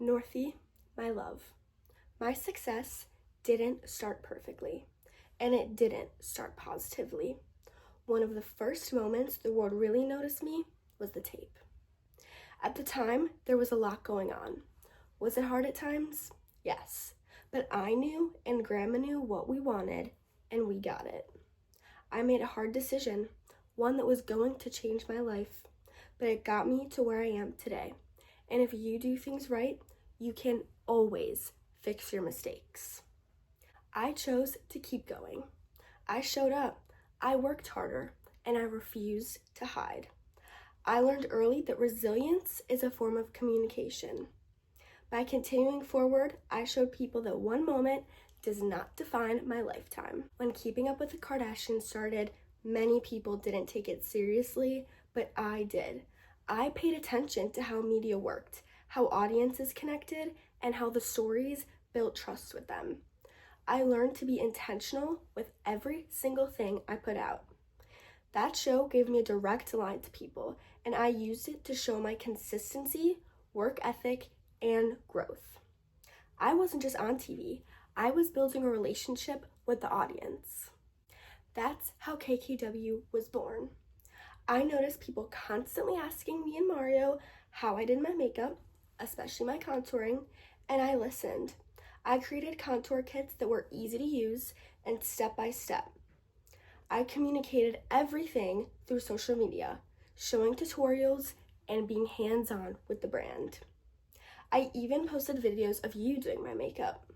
Northie, my love, my success didn't start perfectly, and it didn't start positively. One of the first moments the world really noticed me was the tape. At the time, there was a lot going on. Was it hard at times? Yes, but I knew and Grandma knew what we wanted, and we got it. I made a hard decision, one that was going to change my life, but it got me to where I am today. And if you do things right, you can always fix your mistakes. I chose to keep going. I showed up, I worked harder, and I refused to hide. I learned early that resilience is a form of communication. By continuing forward, I showed people that one moment does not define my lifetime. When Keeping Up with the Kardashians started, many people didn't take it seriously, but I did. I paid attention to how media worked, how audiences connected, and how the stories built trust with them. I learned to be intentional with every single thing I put out. That show gave me a direct line to people, and I used it to show my consistency, work ethic, and growth. I wasn't just on TV, I was building a relationship with the audience. That's how KKW was born. I noticed people constantly asking me and Mario how I did my makeup, especially my contouring, and I listened. I created contour kits that were easy to use and step by step. I communicated everything through social media, showing tutorials and being hands-on with the brand. I even posted videos of you doing my makeup.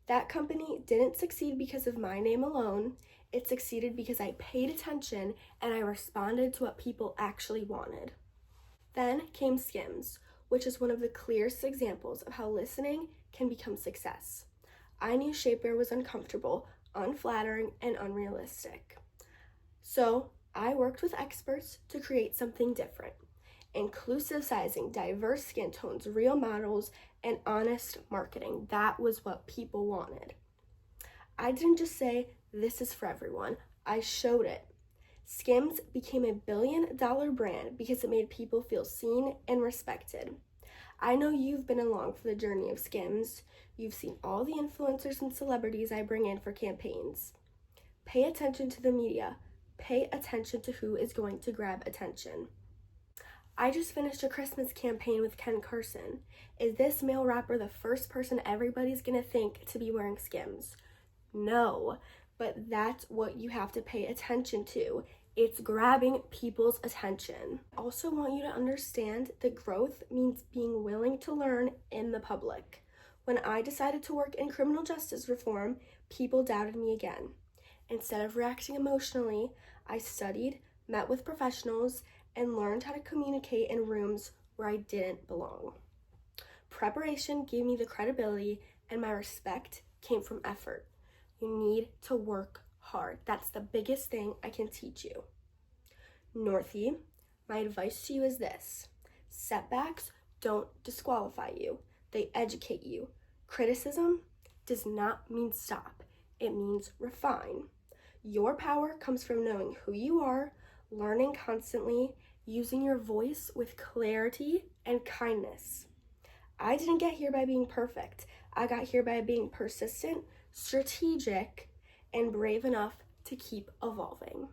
That company didn't succeed because of my name alone. It succeeded because I paid attention and I responded to what people actually wanted. Then came Skims, which is one of the clearest examples of how listening can become success. I knew shapewear was uncomfortable, unflattering, and unrealistic. So I worked with experts to create something different. Inclusive sizing, diverse skin tones, real models, and honest marketing. That was what people wanted. I didn't just say, this is for everyone. I showed it. Skims became a billion-dollar brand because it made people feel seen and respected. I know you've been along for the journey of Skims. You've seen all the influencers and celebrities I bring in for campaigns. Pay attention to the media. Pay attention to who is going to grab attention. I just finished a Christmas campaign with Ken Carson. Is this male rapper the first person everybody's gonna think to be wearing Skims? No, but that's what you have to pay attention to. It's grabbing people's attention. I also want you to understand that growth means being willing to learn in the public. When I decided to work in criminal justice reform, people doubted me again. Instead of reacting emotionally, I studied, met with professionals, and learned how to communicate in rooms where I didn't belong. Preparation gave me the credibility, and my respect came from effort. You need to work hard. That's the biggest thing I can teach you. Northie, my advice to you is this. Setbacks don't disqualify you. They educate you. Criticism does not mean stop. It means refine. Your power comes from knowing who you are, learning constantly, using your voice with clarity and kindness. I didn't get here by being perfect. I got here by being persistent, strategic, and brave enough to keep evolving.